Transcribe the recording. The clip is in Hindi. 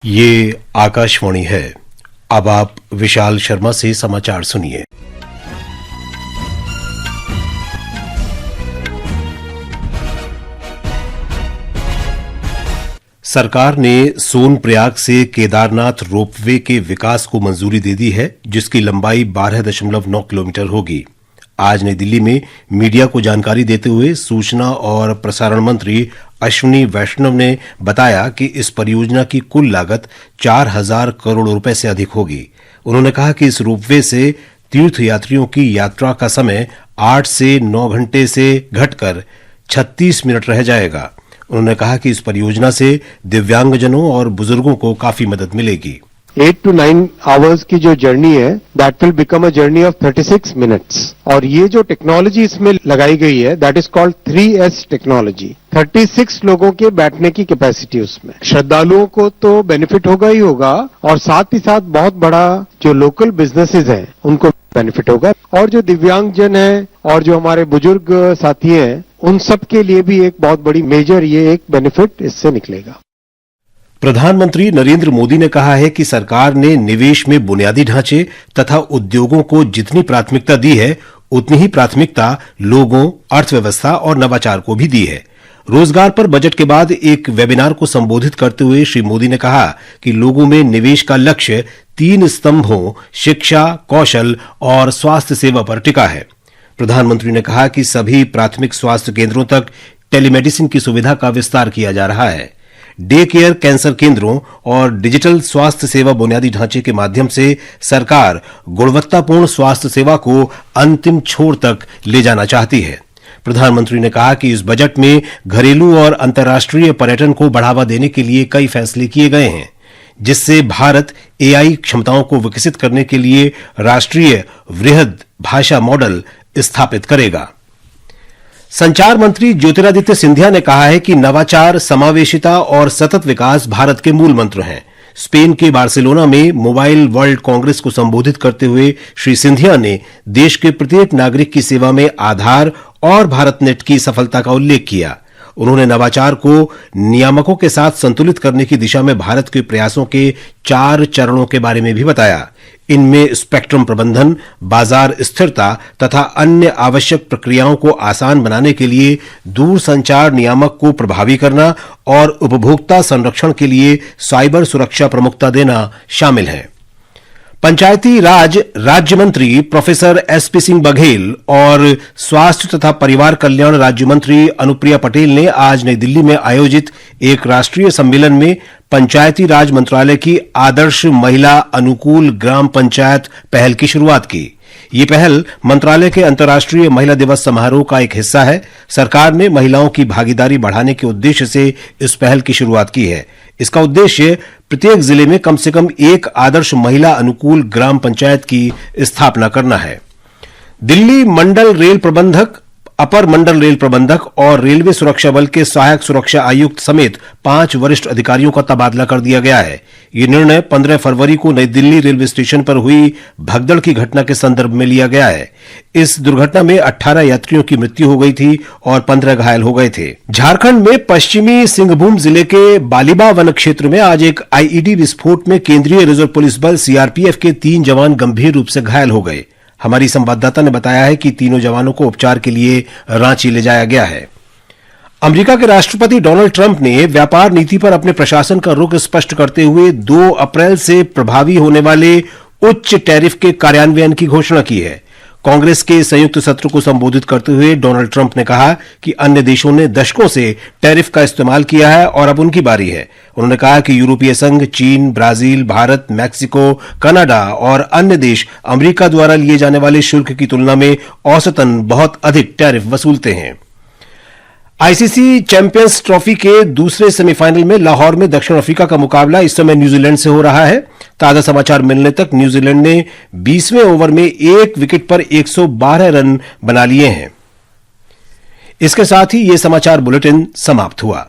ये आकाशवाणी है। अब आप विशाल शर्मा से समाचार सुनिए। सरकार ने सोनप्रयाग से केदारनाथ रोपवे के विकास को मंजूरी दे दी है, जिसकी लंबाई 12.9 किलोमीटर होगी। आज नई दिल्ली में मीडिया को जानकारी देते हुए सूचना और प्रसारण मंत्री अश्विनी वैष्णव ने बताया कि इस परियोजना की कुल लागत 4,000 करोड़ रुपए से अधिक होगी। उन्होंने कहा कि इस रोपवे से तीर्थयात्रियों की यात्रा का समय 8 से 9 घंटे से घटकर 36 मिनट रह जाएगा। उन्होंने कहा कि इस परियोजना से दिव्यांगजनों और बुजुर्गों को काफी मदद मिलेगी। 8 to 9 hours की जो जर्नी है, that will become a journey of 36 minutes. और ये जो टेक्नोलॉजी इसमें लगाई गई है, that is called 3S technology. 36 लोगों के बैठने की कैपेसिटी उसमें। श्रद्धालुओं को तो बेनिफिट होगा ही होगा, और साथ ही साथ बहुत बड़ा जो लोकल बिजनेसेस हैं उनको बेनिफिट होगा, और जो दिव्यांगजन है और जो हमारे बुजुर्ग साथी हैं उन सब के लिए भी एक बहुत बड़ी मेजर ये एक बेनिफिट इससे निकलेगा। प्रधानमंत्री नरेंद्र मोदी ने कहा है कि सरकार ने निवेश में बुनियादी ढांचे तथा उद्योगों को जितनी प्राथमिकता दी है, उतनी ही प्राथमिकता लोगों, अर्थव्यवस्था और नवाचार को भी दी है। रोजगार पर बजट के बाद एक वेबिनार को संबोधित करते हुए श्री मोदी ने कहा कि लोगों में निवेश का लक्ष्य 3 स्तंभों शिक्षा, कौशल और स्वास्थ्य सेवा पर टिका है। प्रधानमंत्री ने कहा कि सभी प्राथमिक स्वास्थ्य केंद्रों तक टेलीमेडिसिन की सुविधा का विस्तार किया जा रहा है। डे केयर कैंसर केंद्रों और डिजिटल स्वास्थ्य सेवा बुनियादी ढांचे के माध्यम से सरकार गुणवत्तापूर्ण स्वास्थ्य सेवा को अंतिम छोर तक ले जाना चाहती है। प्रधानमंत्री ने कहा कि इस बजट में घरेलू और अंतर्राष्ट्रीय पर्यटन को बढ़ावा देने के लिए कई फैसले किए गए हैं, जिससे भारत AI क्षमताओं को विकसित करने के लिए राष्ट्रीय वृहद भाषा मॉडल स्थापित करेगा। संचार मंत्री ज्योतिरादित्य सिंधिया ने कहा है कि नवाचार, समावेशिता और सतत विकास भारत के मूल मंत्र हैं। स्पेन के बार्सिलोना में मोबाइल वर्ल्ड कांग्रेस को संबोधित करते हुए श्री सिंधिया ने देश के प्रत्येक नागरिक की सेवा में आधार और भारतनेट की सफलता का उल्लेख किया। उन्होंने नवाचार को नियामकों के साथ संतुलित करने की दिशा में भारत के प्रयासों के 4 चरणों के बारे में भी बताया। इनमें स्पेक्ट्रम प्रबंधन, बाजार स्थिरता तथा अन्य आवश्यक प्रक्रियाओं को आसान बनाने के लिए दूरसंचार नियामक को प्रभावी करना और उपभोक्ता संरक्षण के लिए साइबर सुरक्षा प्रमुखता देना शामिल है। पंचायती राज राज्य मंत्री प्रोफेसर SP सिंह बघेल और स्वास्थ्य तथा परिवार कल्याण राज्य मंत्री अनुप्रिया पटेल ने आज नई दिल्ली में आयोजित एक राष्ट्रीय सम्मेलन में पंचायती राज मंत्रालय की आदर्श महिला अनुकूल ग्राम पंचायत पहल की शुरुआत की। ये पहल मंत्रालय के अंतर्राष्ट्रीय महिला दिवस समारोह का एक हिस्सा है। सरकार ने महिलाओं की भागीदारी बढ़ाने के उद्देश्य से इस पहल की शुरुआत की है। इसका उद्देश्य प्रत्येक जिले में कम से कम एक आदर्श महिला अनुकूल ग्राम पंचायत की स्थापना करना है। दिल्ली मंडल रेल प्रबंधक, अपर मंडल रेल प्रबंधक और रेलवे सुरक्षा बल के सहायक सुरक्षा आयुक्त समेत 5 वरिष्ठ अधिकारियों का तबादला कर दिया गया है। यह निर्णय 15 फरवरी को नई दिल्ली रेलवे स्टेशन पर हुई भगदड़ की घटना के संदर्भ में लिया गया है। इस दुर्घटना में 18 यात्रियों की मृत्यु हो गई थी और 15 घायल हो गए थे। झारखंड में पश्चिमी सिंहभूम जिले के बालिबा वन क्षेत्र में आज एक IED विस्फोट में केंद्रीय रिजर्व पुलिस बल CRPF के 3 जवान गंभीर रूप से घायल हो गए। हमारी संवाददाता ने बताया है कि तीनों जवानों को उपचार के लिए रांची ले जाया गया है। अमेरिका के राष्ट्रपति डोनाल्ड ट्रंप ने व्यापार नीति पर अपने प्रशासन का रुख स्पष्ट करते हुए 2 अप्रैल से प्रभावी होने वाले उच्च टैरिफ के कार्यान्वयन की घोषणा की है। कांग्रेस के संयुक्त सत्र को संबोधित करते हुए डोनाल्ड ट्रंप ने कहा कि अन्य देशों ने दशकों से टैरिफ का इस्तेमाल किया है और अब उनकी बारी है। उन्होंने कहा कि यूरोपीय संघ, चीन, ब्राजील, भारत, मैक्सिको, कनाडा और अन्य देश अमेरिका द्वारा लिए जाने वाले शुल्क की तुलना में औसतन बहुत अधिक टैरिफ वसूलते हैं। ICC चैंपियंस ट्रॉफी के दूसरे सेमीफाइनल में लाहौर में दक्षिण अफ्रीका का मुकाबला इस समय न्यूजीलैंड से हो रहा है। ताजा समाचार मिलने तक न्यूजीलैंड ने 20वें ओवर में 1 विकेट पर 112 रन बना लिए हैं। इसके साथ ही यह समाचार बुलेटिन समाप्त हुआ।